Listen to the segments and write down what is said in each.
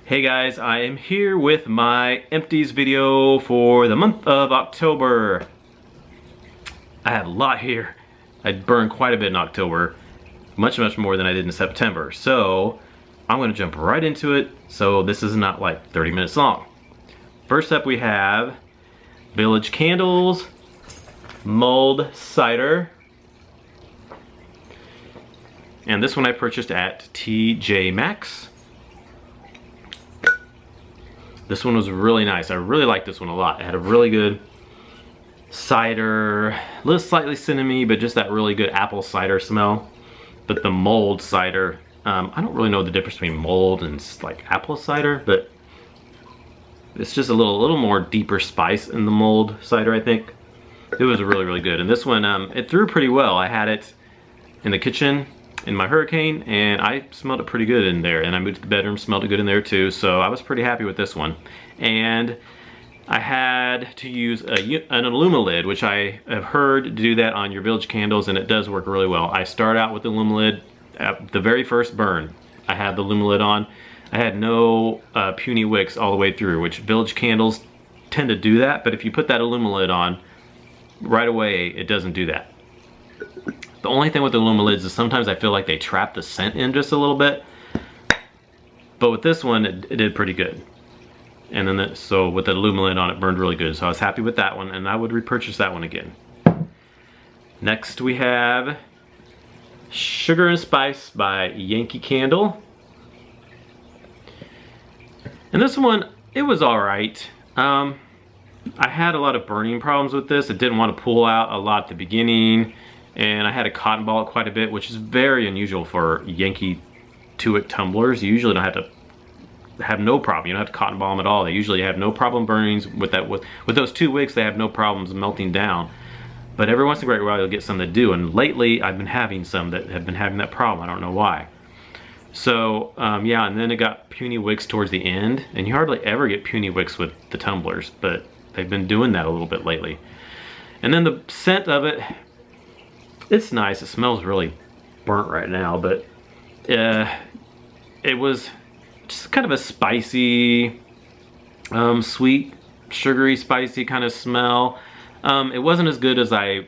Hey guys, I am here with my Empties video for the month of October. I have a lot here. I burned quite a bit in October, much more than I did in September. So I'm gonna jump right into it. So this is not like 30 minutes long. First up we have Village Candles, Mulled Cider. And this one I purchased at TJ Maxx. This one was really nice. I really liked this one a lot. It had a really good cider, a little slightly cinnamony, but just that really good apple cider smell. But the mulled cider, I don't really know the difference between mulled and like apple cider, but it's just a little more deeper spice in the mulled cider, I think. It was really good. And this one, it threw pretty well. I had it in the kitchen in my Hurricane, and I smelled it pretty good in there, and I moved to the bedroom, smelled it good in there too, so I was pretty happy with this one. And I had to use an Illuma lid, which I have heard to do that on your Village candles, and it does work really well. I start out with the Illuma lid at the very first burn. I had the Illuma lid on. I had no puny wicks all the way through, which Village candles tend to do that, but if you put that Illuma lid on, right away it doesn't do that. The only thing with the Illuma lids is sometimes I feel like they trap the scent in just a little bit. But with this one, it did pretty good. And then, so with the Illuma lid on, it burned really good. So I was happy with that one, and I would repurchase that one again. Next we have Sugar and Spice by Yankee Candle. And this one, it was all right. I had a lot of burning problems with this. It didn't want to pull out a lot at the beginning. And I had to cotton ball it quite a bit, which is very unusual for Yankee 2-wick tumblers. You usually don't have no problem. You don't have to cotton ball them at all. They usually have no problem burnings with that. With those 2 wicks, they have no problems melting down. But every once in a great while, you'll get some that do. And lately, I've been having some that have been having that problem. I don't know why. So yeah, and then it got puny wicks towards the end, and you hardly ever get puny wicks with the tumblers, but they've been doing that a little bit lately. And then the scent of it. It's nice. It smells really burnt right now, but it was just kind of a spicy, sweet, sugary, spicy kind of smell. It wasn't as good as I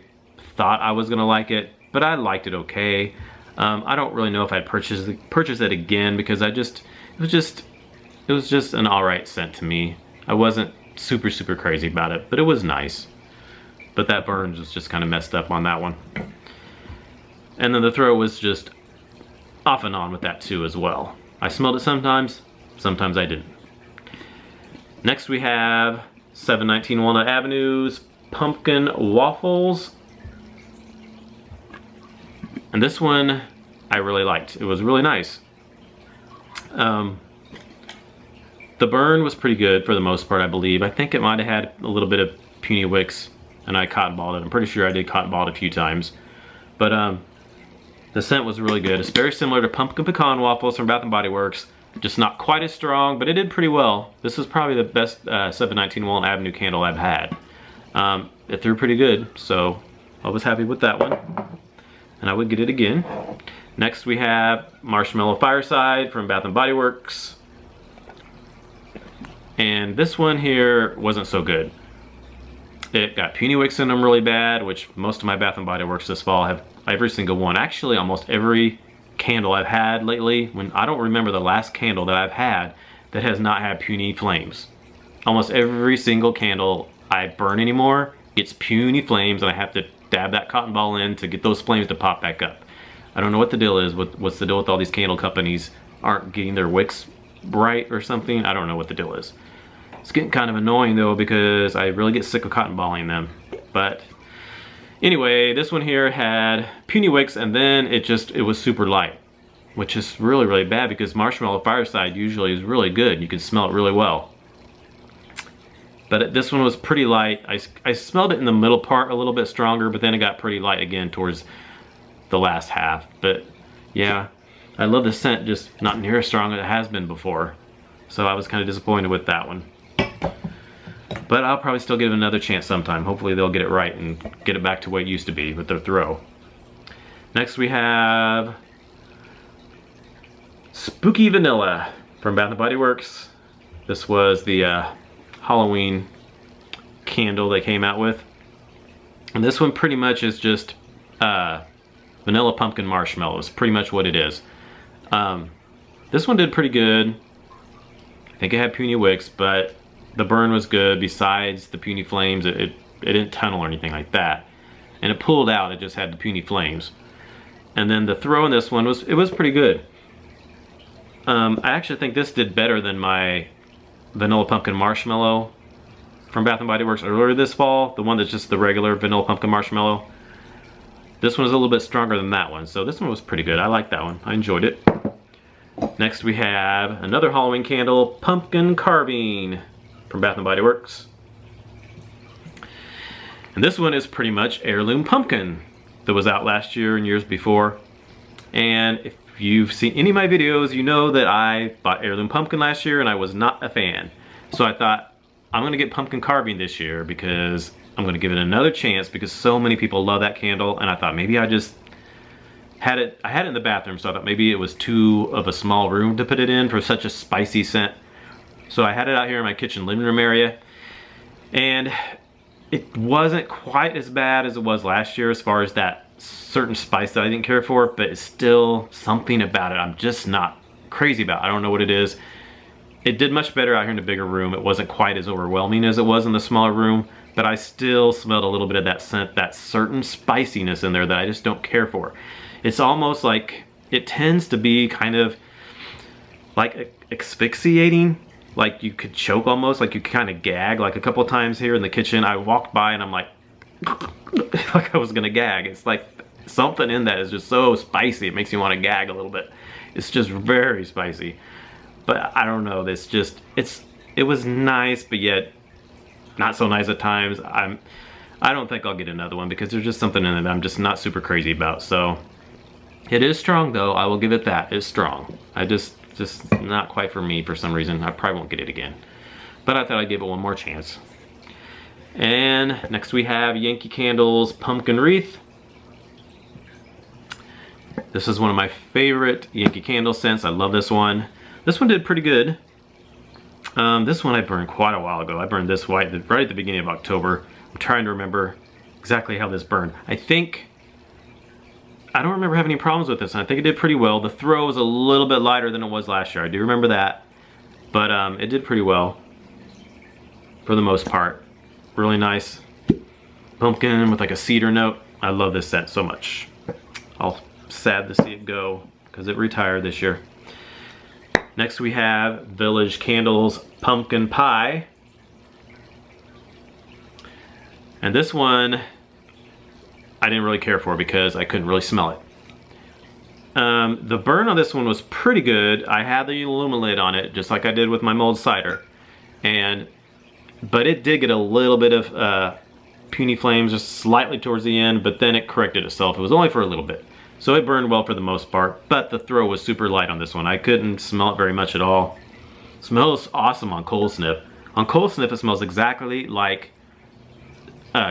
thought I was gonna like it, but I liked it okay. I don't really know if I'd purchase it again, because it was just an alright scent to me. I wasn't super crazy about it, but it was nice. But that burn was just kind of messed up on that one. And then the throw was just off and on with that too as well. I smelled it sometimes I didn't. Next we have 719 Walnut Avenue's Pumpkin Waffles. And this one I really liked. It was really nice. The burn was pretty good for the most part, I believe. I think it might have had a little bit of puny wicks, and I cotton balled it. I'm pretty sure I did cotton ball it a few times. But the scent was really good. It's very similar to Pumpkin Pecan Waffles from Bath & Body Works. Just not quite as strong, but it did pretty well. This is probably the best 719 Walnut Avenue candle I've had. It threw pretty good, so I was happy with that one. And I would get it again. Next we have Marshmallow Fireside from Bath & Body Works. And this one here wasn't so good. It got puny wicks in them really bad, which most of my Bath & Body Works this fall have, every single one. Actually, almost every candle I've had lately, when I don't remember the last candle that I've had that has not had puny flames. Almost every single candle I burn anymore gets puny flames, and I have to dab that cotton ball in to get those flames to pop back up. I don't know what the deal is. What's the deal with all these candle companies aren't getting their wicks right or something? I don't know what the deal is. It's getting kind of annoying though, because I really get sick of cotton balling them. But anyway, this one here had puny wicks, and then it was super light, which is really bad, because Marshmallow Fireside usually is really good. You can smell it really well. But this one was pretty light. I smelled it in the middle part a little bit stronger, but then it got pretty light again towards the last half. But yeah, I love the scent, just not near as strong as it has been before. So I was kind of disappointed with that one. But I'll probably still give it another chance sometime. Hopefully they'll get it right and get it back to what it used to be with their throw. Next we have Spooky Vanilla from Bath & Body Works. This was the Halloween candle they came out with. And this one pretty much is just vanilla pumpkin marshmallow. It's pretty much what it is. This one did pretty good. I think it had puny wicks, but the burn was good. Besides the puny flames, it didn't tunnel or anything like that. And it pulled out, it just had the puny flames. And then the throw in this one was pretty good. I actually think this did better than my vanilla pumpkin marshmallow from Bath & Body Works earlier this fall. The one that's just the regular vanilla pumpkin marshmallow. This one's a little bit stronger than that one. So this one was pretty good. I like that one. I enjoyed it. Next we have another Halloween candle, pumpkin carving from Bath & Body Works. And this one is pretty much heirloom pumpkin that was out last year and years before. And if you've seen any of my videos, you know that I bought heirloom pumpkin last year and I was not a fan. So I thought, I'm gonna get pumpkin carving this year because I'm gonna give it another chance because so many people love that candle. And I thought maybe I just had it, I had it in the bathroom, so I thought maybe it was too of a small room to put it in for such a spicy scent. So I had it out here in my kitchen living room area. And it wasn't quite as bad as it was last year as far as that certain spice that I didn't care for, but it's still something about it I'm just not crazy about. I don't know what it is. It did much better out here in the bigger room. It wasn't quite as overwhelming as it was in the smaller room, but I still smelled a little bit of that scent, that certain spiciness in there that I just don't care for. It's almost like, it tends to be kind of like asphyxiating. Like you could choke almost, like you kind of gag. Like a couple of times here in the kitchen, I walked by and I'm like, like I was gonna gag. It's like something in that is just so spicy, it makes you want to gag a little bit. It's just very spicy. But I don't know, this just, it was nice, but yet not so nice at times. I don't think I'll get another one because there's just something in it that I'm just not super crazy about. So it is strong though, I will give it that. It's strong. I just not quite for me for some reason. I probably won't get it again. But I thought I'd give it one more chance. And next we have Yankee Candles Pumpkin Wreath. This is one of my favorite Yankee Candle scents. I love this one. This one did pretty good. This one I burned quite a while ago. I burned this right at the beginning of October. I'm trying to remember exactly how this burned. I don't remember having any problems with this, and I think it did pretty well. The throw was a little bit lighter than it was last year. I do remember that, but it did pretty well for the most part. Really nice pumpkin with like a cedar note. I love this scent so much. I'll sad to see it go because it retired this year. Next we have Village Candles Pumpkin Pie. And this one I didn't really care for because I couldn't really smell it. The burn on this one was pretty good. I had the aluminum lid on it just like I did with my mulled cider. But it did get a little bit of puny flames just slightly towards the end, but then it corrected itself. It was only for a little bit. So it burned well for the most part, but the throw was super light on this one. I couldn't smell it very much at all. It smells awesome on cold sniff. On cold sniff it smells exactly like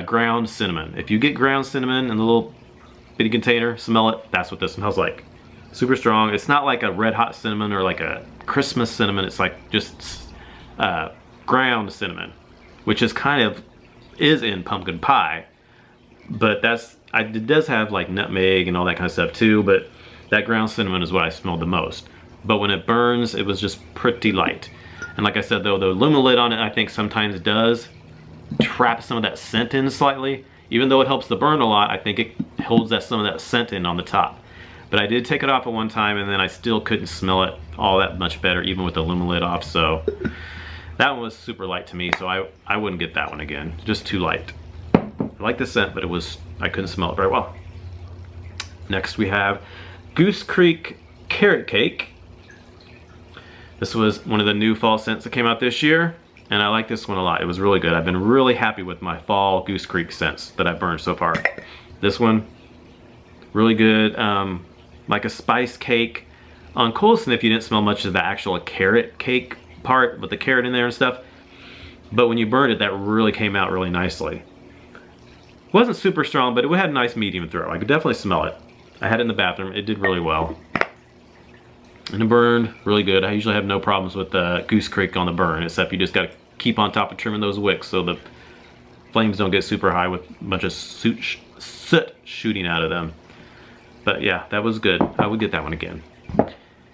ground cinnamon. If you get ground cinnamon in the little bitty container, smell it, that's what this smells like. Super strong. It's not like a red hot cinnamon or like a Christmas cinnamon. It's like just ground cinnamon, which is is in pumpkin pie, but it does have like nutmeg and all that kind of stuff too, but that ground cinnamon is what I smelled the most. But when it burns, it was just pretty light. And like I said though, the aluminum lid on it I think sometimes does trap some of that scent in slightly. Even though it helps the burn a lot, I think it holds some of that scent in on the top. But I did take it off at one time and then I still couldn't smell it all that much better even with the aluminum lid off. So that one was super light to me, so I wouldn't get that one again. Just too light. I like the scent, but I couldn't smell it very well. Next we have Goose Creek Carrot Cake. This was one of the new fall scents that came out this year, and I like this one a lot. It was really good. I've been really happy with my fall Goose Creek scents that I've burned so far. This one, really good. Like a spice cake. On cold sniff, you didn't smell much of the actual carrot cake part with the carrot in there and stuff. But when you burned it, that really came out really nicely. Wasn't super strong, but it had a nice medium throw. I could definitely smell it. I had it in the bathroom. It did really well. And the burn, really good. I usually have no problems with the Goose Creek on the burn, except you just gotta keep on top of trimming those wicks so the flames don't get super high with a bunch of soot shooting out of them. But yeah, that was good. I would get that one again.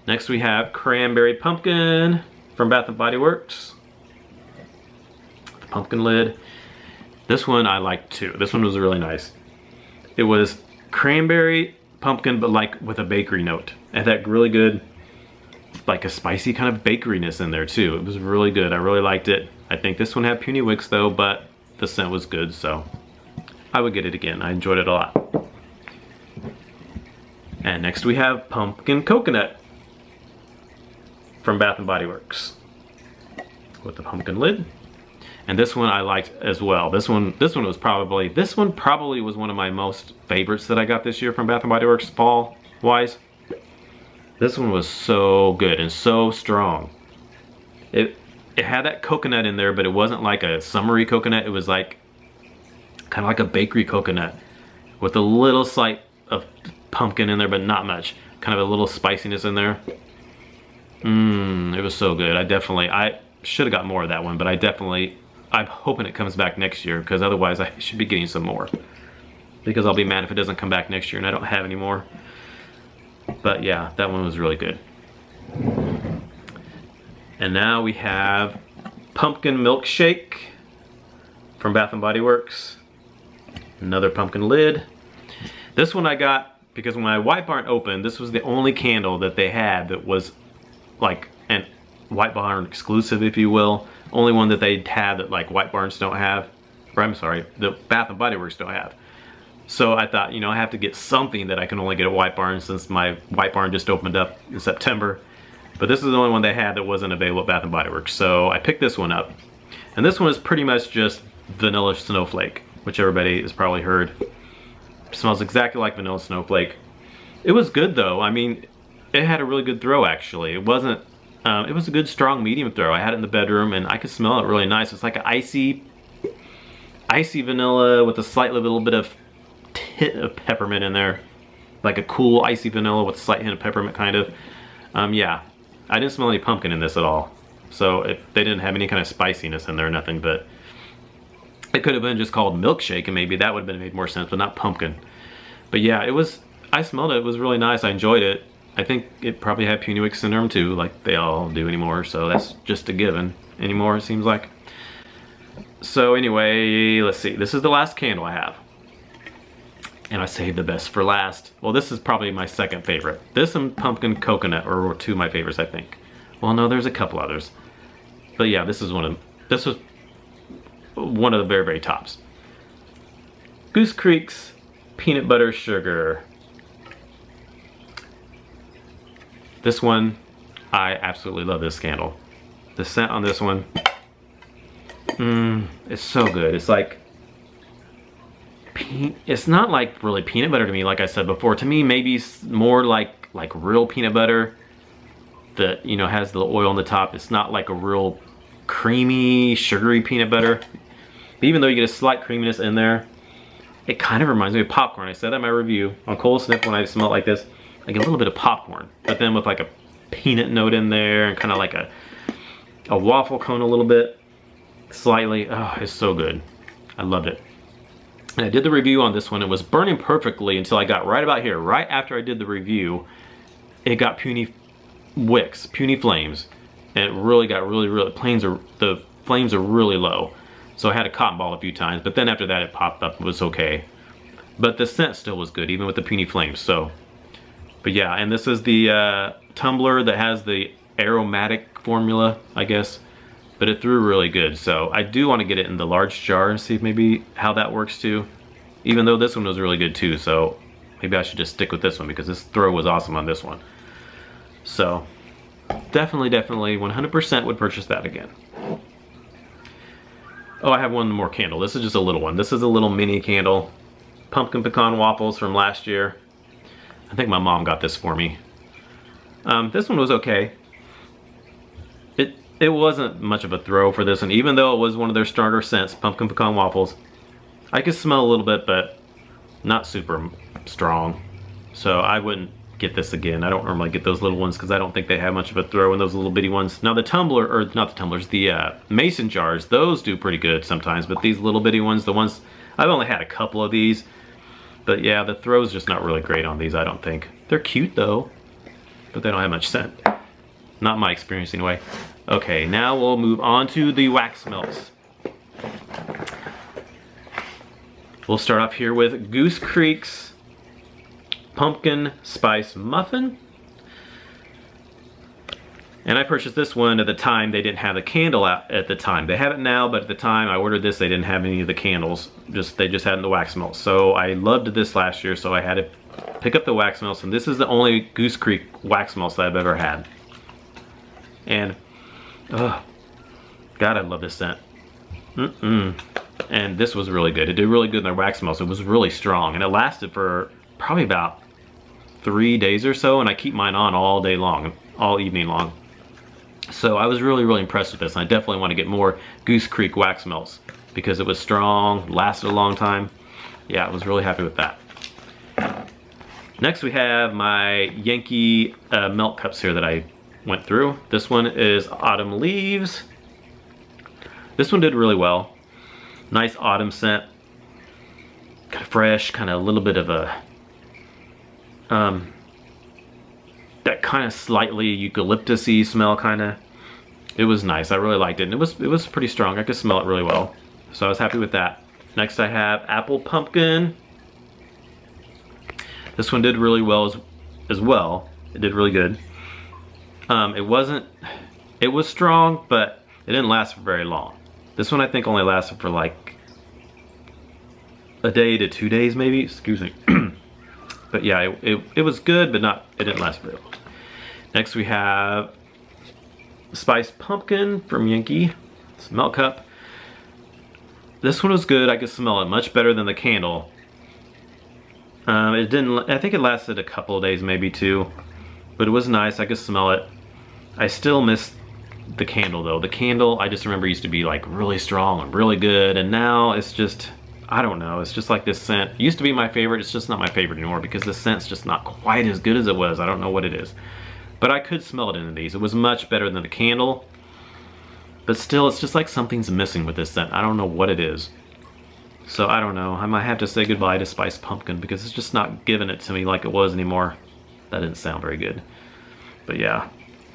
Next we have Cranberry Pumpkin from Bath & Body Works. The pumpkin lid. This one I liked too. This one was really nice. It was cranberry pumpkin, but like with a bakery note. It had that really good, like a spicy kind of bakeryness in there too. It was really good. I really liked it. I think this one had puny wicks though, but the scent was good, so I would get it again. I enjoyed it a lot. And next we have Pumpkin Coconut from Bath & Body Works with the pumpkin lid. And this one I liked as well. This one probably was one of my most favorites that I got this year from Bath & Body Works fall wise. This one was so good and so strong. It had that coconut in there, but it wasn't like a summery coconut. It was like kind of like a bakery coconut with a little slight of pumpkin in there, but not much. Kind of a little spiciness in there. It was so good. I should have got more of that one, but I'm hoping it comes back next year, because otherwise I should be getting some more. Because I'll be mad if it doesn't come back next year and I don't have any more. But yeah, that one was really good. And now we have Pumpkin Milkshake from Bath & Body Works. Another pumpkin lid. This one I got because when my White Barn opened, this was the only candle that they had that was like an White Barn exclusive, if you will. Only one that they had that like White Barns don't have. Or I'm sorry, the Bath & Body Works don't have. So I thought, you know, I have to get something that I can only get at White Barn, since my White Barn just opened up in September. But this is the only one they had that wasn't available at Bath & Body Works. So I picked this one up. And this one is pretty much just vanilla snowflake, which everybody has probably heard. It smells exactly like vanilla snowflake. It was good though. I mean, it had a really good throw actually. It wasn't, it was a good strong medium throw. I had it in the bedroom and I could smell it really nice. It's like an icy vanilla with a slight little bit of hint of peppermint in there. Like a cool icy vanilla with a slight hint of peppermint kind of. Yeah, I didn't smell any pumpkin in this at all. So they didn't have any kind of spiciness in there or nothing, but it could have been just called Milkshake and maybe that would have been made more sense, but not pumpkin. But yeah, I smelled it. It was really nice. I enjoyed it. I think it probably had puny wick syndrome too, like they all do anymore. So that's just a given anymore, it seems like. So anyway, let's see. This is the last candle I have. And I saved the best for last. Well, this is probably my second favorite. This and Pumpkin Coconut are two of my favorites, I think. Well, no, there's a couple others. But yeah, this was one of the very, very tops. Goose Creek's Peanut Butter Sugar. This one, I absolutely love this candle. The scent on this one, it's so good. It's like, it's not like really peanut butter to me, like I said before. To me, maybe more like real peanut butter that, you know, has the oil on the top. It's not like a real creamy, sugary peanut butter. But even though you get a slight creaminess in there, it kind of reminds me of popcorn. I said that in my review on Cold Sniff when I smell it like this. I get a little bit of popcorn, but then with like a peanut note in there and kind of like a waffle cone a little bit, slightly. Oh, it's so good. I loved it. And I did the review on this one. It was burning perfectly until I got right about here. Right after I did the review, it got puny wicks, puny flames, and it really got the flames are really low. So I had to cotton ball a few times, but then after that it popped up. It was okay. But the scent still was good, even with the puny flames. So, but yeah, and this is the tumbler that has the aromatic formula, I guess. But it threw really good. So I do want to get it in the large jar and see if maybe how that works too. Even though this one was really good too. So maybe I should just stick with this one because this throw was awesome on this one. So definitely 100% would purchase that again. Oh, I have one more candle. This is just a little one. This is a little mini candle. Pumpkin Pecan Waffles from last year. I think my mom got this for me. This one was okay. It wasn't much of a throw for this one, even though it was one of their stronger scents, Pumpkin Pecan Waffles. I could smell a little bit, but not super strong. So I wouldn't get this again. I don't normally get those little ones because I don't think they have much of a throw in those little bitty ones. Now the tumbler, or not the tumblers, the mason jars, those do pretty good sometimes, but these little bitty ones, the ones, I've only had a couple of these, but yeah, the throw's just not really great on these, I don't think. They're cute though, but they don't have much scent. Not my experience anyway. Okay, now we'll move on to the wax melts. We'll start off here with Goose Creek's Pumpkin Spice Muffin. And I purchased this one at the time. They didn't have the candle out at the time. They have it now, but at the time I ordered this, they didn't have any of the candles. They just had the wax melts. So I loved this last year, so I had to pick up the wax melts, and this is the only Goose Creek wax melts that I've ever had. And, God, I love this scent. And this was really good. It did really good in their wax melts. It was really strong, and it lasted for probably about 3 days or so, and I keep mine on all day long, all evening long. So I was really, really impressed with this, and I definitely want to get more Goose Creek wax melts because it was strong, lasted a long time. Yeah, I was really happy with that. Next we have my Yankee melt cups here that I went through. This one is Autumn Leaves. This one did really well. Nice autumn scent. Kind of fresh, kind of a little bit of a that kind of slightly eucalyptus-y smell, kind of. It was nice. I really liked it, and it was pretty strong. I could smell it really well, so I was happy with that. Next I have Apple Pumpkin. This one did really well as well. It did really good. It was strong, but it didn't last for very long. This one I think only lasted for like a day to 2 days maybe, excuse me. But yeah, it was good, but it didn't last very long. Next we have Spiced Pumpkin from Yankee. It's a melt cup. This one was good. I could smell it much better than the candle. I think it lasted a couple of days, maybe 2, but it was nice. I could smell it. I still miss the candle though. The candle, I just remember, used to be like really strong and really good, and now it's just, I don't know, it's just like this scent. It used to be my favorite, it's just not my favorite anymore because the scent's just not quite as good as it was. I don't know what it is. But I could smell it in these. It was much better than the candle. But still, it's just like something's missing with this scent. I don't know what it is. So I don't know. I might have to say goodbye to Spiced Pumpkin because it's just not giving it to me like it was anymore. That didn't sound very good. But yeah.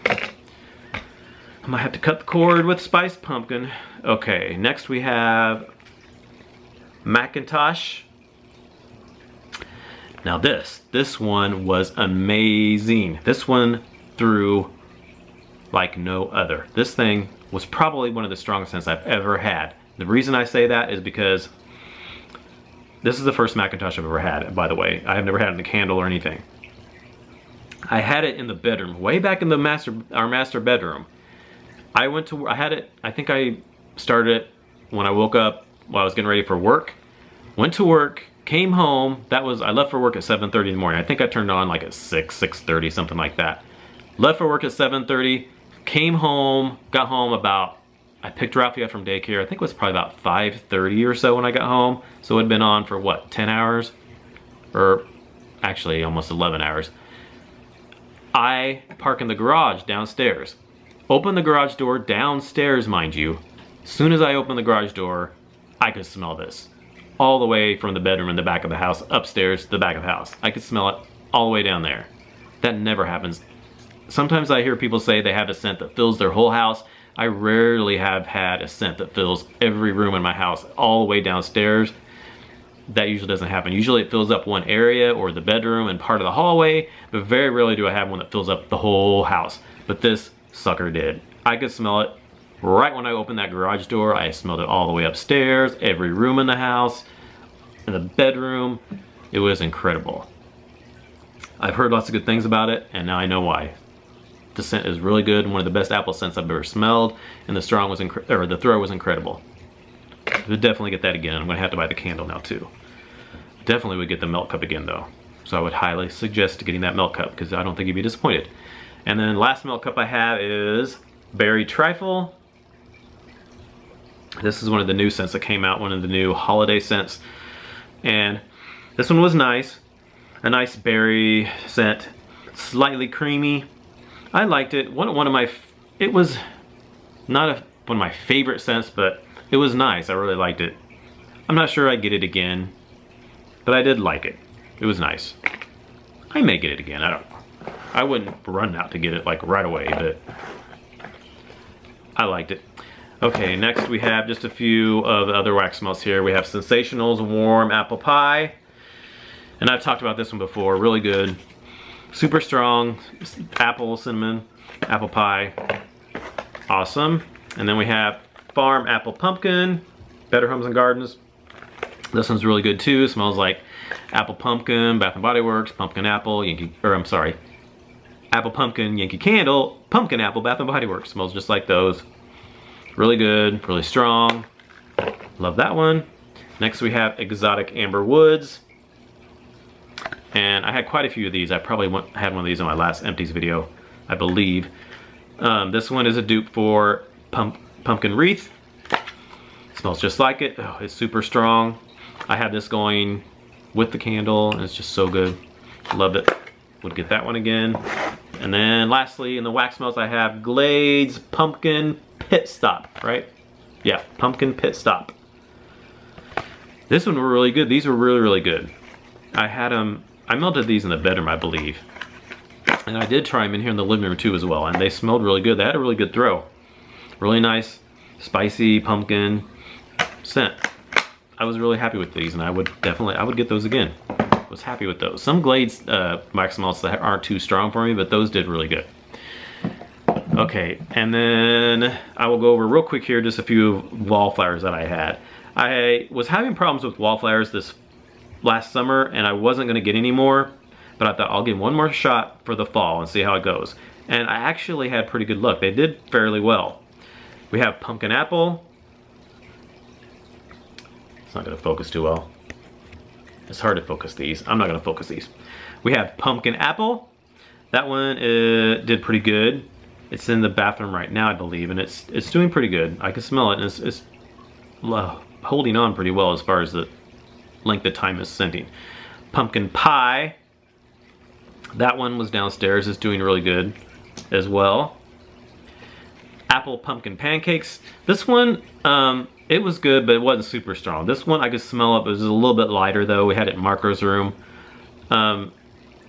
I might have to cut the cord with Spiced Pumpkin. Okay, next we have McIntosh. Now this one was amazing. This one threw like no other. This thing was probably one of the strongest scents I've ever had. The reason I say that is because this is the first McIntosh I've ever had, by the way. I have never had it in a candle or anything. I had it in the bedroom, way back in our master bedroom. I had it, I think I started it when I woke up while I was getting ready for work. Went to work, came home. I left for work at 7:30 in the morning. I think I turned on like at 6:30, something like that. Left for work at 7:30, came home, got home about, I picked Ralphie up from daycare. I think it was probably about 5:30 or so when I got home. So it had been on for what, 10 hours? Or actually almost 11 hours. I park in the garage downstairs. Open the garage door downstairs, mind you. As soon as I open the garage door, I could smell this. All the way from the bedroom in the back of the house, upstairs to the back of the house. I could smell it all the way down there. That never happens. Sometimes I hear people say they have a scent that fills their whole house. I rarely have had a scent that fills every room in my house all the way downstairs. That usually doesn't happen. Usually it fills up one area or the bedroom and part of the hallway, but very rarely do I have one that fills up the whole house. But this sucker did. I could smell it right when I opened that garage door. I smelled it all the way upstairs, every room in the house, in the bedroom. It was incredible. I've heard lots of good things about it, and now I know why. The scent is really good, one of the best apple scents I've ever smelled, and the throw was incredible. Would definitely get that again. I'm gonna have to buy the candle now too. Definitely would get the melt cup again though. So I would highly suggest getting that melt cup because I don't think you'd be disappointed. And then last melt cup I have is Berry Trifle. This is one of the new scents that came out, one of the new holiday scents. And this one was nice. A nice berry scent. slightly creamy. I liked it. One of my, it was not one of my favorite scents, but it was nice. I really liked it. I'm not sure I'd get it again, but I did like it. It was nice. I may get it again. I wouldn't run out to get it like right away, but I liked it. Okay, next we have just a few of the other wax melts here. We have Sensational Warm Apple Pie. And I've talked about this one before, really good. Super strong, apple, cinnamon, apple pie. Awesome. And then we have Farm Apple Pumpkin, Better Homes and Gardens. This one's really good too. Smells like apple pumpkin, Bath and Body Works, pumpkin apple, apple pumpkin, Yankee Candle, pumpkin apple, Bath and Body Works. Smells just like those. Really good, really strong. Love that one. Next we have Exotic Amber Woods. And I had quite a few of these. I probably had one of these in my last Empties video, I believe. This one is a dupe for Pumpkin Wreath. Smells just like it. Oh, it's super strong. I had this going with the candle, and it's just so good. Loved it. Would get that one again. And then lastly, in the wax melts, I have Glade's Pumpkin Pit Stop, right? Yeah, Pumpkin Pit Stop. This one were really good. These were really, really good. I had them, I melted these in the bedroom, I believe. And I did try them in here in the living room too as well, and they smelled really good. They had a really good throw. Really nice, spicy pumpkin scent. I was really happy with these, and I would get those again. Was happy with those. Some Glades wax melts that aren't too strong for me, but those did really good. Okay, and then I will go over real quick here just a few wallflowers that I had. I was having problems with wallflowers this last summer, and I wasn't going to get any more, but I thought I'll give one more shot for the fall and see how it goes. And I actually had pretty good luck. They did fairly well. We have Pumpkin Apple. It's not going to focus too well. It's hard to focus these. I'm not going to focus these. We have Pumpkin Apple. That one did pretty good. It's in the bathroom right now, I believe, and it's doing pretty good. I can smell it, and it's holding on pretty well as far as the length of time it's scenting. Pumpkin Pie. That one was downstairs. It's doing really good as well. Apple Pumpkin Pancakes. This one, it was good, but it wasn't super strong. This one I could smell it. It was a little bit lighter though. We had it in Marco's room.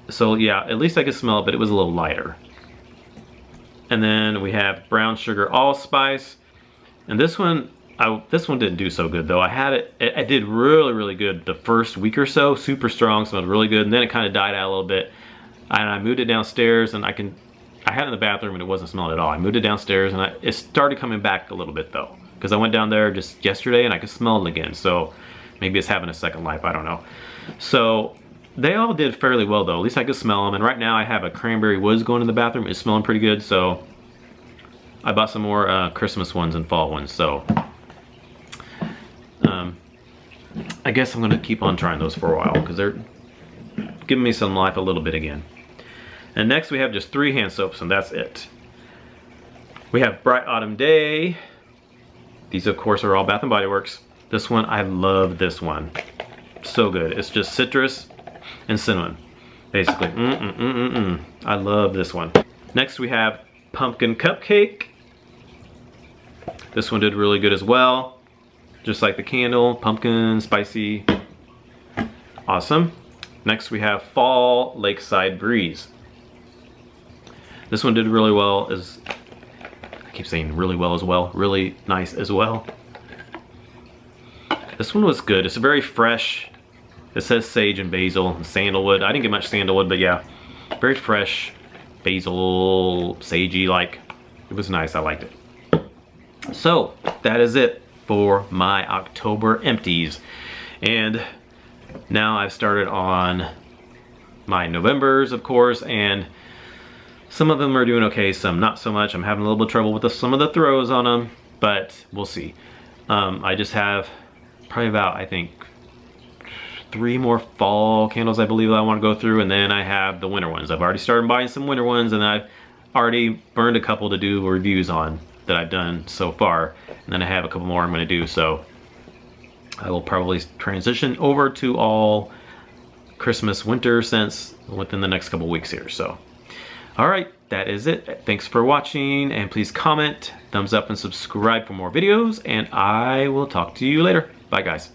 So yeah, at least I could smell it, but it was a little lighter. And then we have Brown Sugar Allspice. And this one didn't do so good though. I had it did really, really good the first week or so. Super strong, smelled really good. And then it kind of died out a little bit. And I moved it downstairs, and I had it in the bathroom and it wasn't smelling at all. I moved it downstairs, and it started coming back a little bit though. Because I went down there just yesterday and I could smell it again. So maybe it's having a second life, I don't know. So they all did fairly well though. At least I could smell them. And right now I have a Cranberry Woods going in the bathroom. It's smelling pretty good. So I bought some more Christmas ones and fall ones. So I guess I'm gonna keep on trying those for a while because they're giving me some life a little bit again. And next we have just 3 hand soaps, and that's it. We have Bright Autumn Day. These of course are all Bath and Body Works. This one, I love this one. So good. It's just citrus and cinnamon, basically. I love this one. Next we have Pumpkin Cupcake. This one did really good as well. Just like the candle, pumpkin, spicy. Awesome. Next we have Fall Lakeside Breeze. This one did really well, I keep saying really well as well, really nice as well. This one was good. It's very fresh. It says sage and basil and sandalwood. I didn't get much sandalwood, but yeah, very fresh, basil, sagey like. It was nice, I liked it. So that is it for my October empties. And now I've started on my Novembers, of course, and some of them are doing okay, some not so much. I'm having a little bit of trouble with some of the throws on them, but we'll see. I just have probably about, I think, 3 more fall candles I believe that I want to go through, and then I have the winter ones. I've already started buying some winter ones, and I've already burned a couple to do reviews on that I've done so far, and then I have a couple more I'm going to do, so I will probably transition over to all Christmas winter scents within the next couple weeks here. So All right, that is it. Thanks for watching, and please comment, thumbs up, and subscribe for more videos, and I will talk to you later. Bye, guys.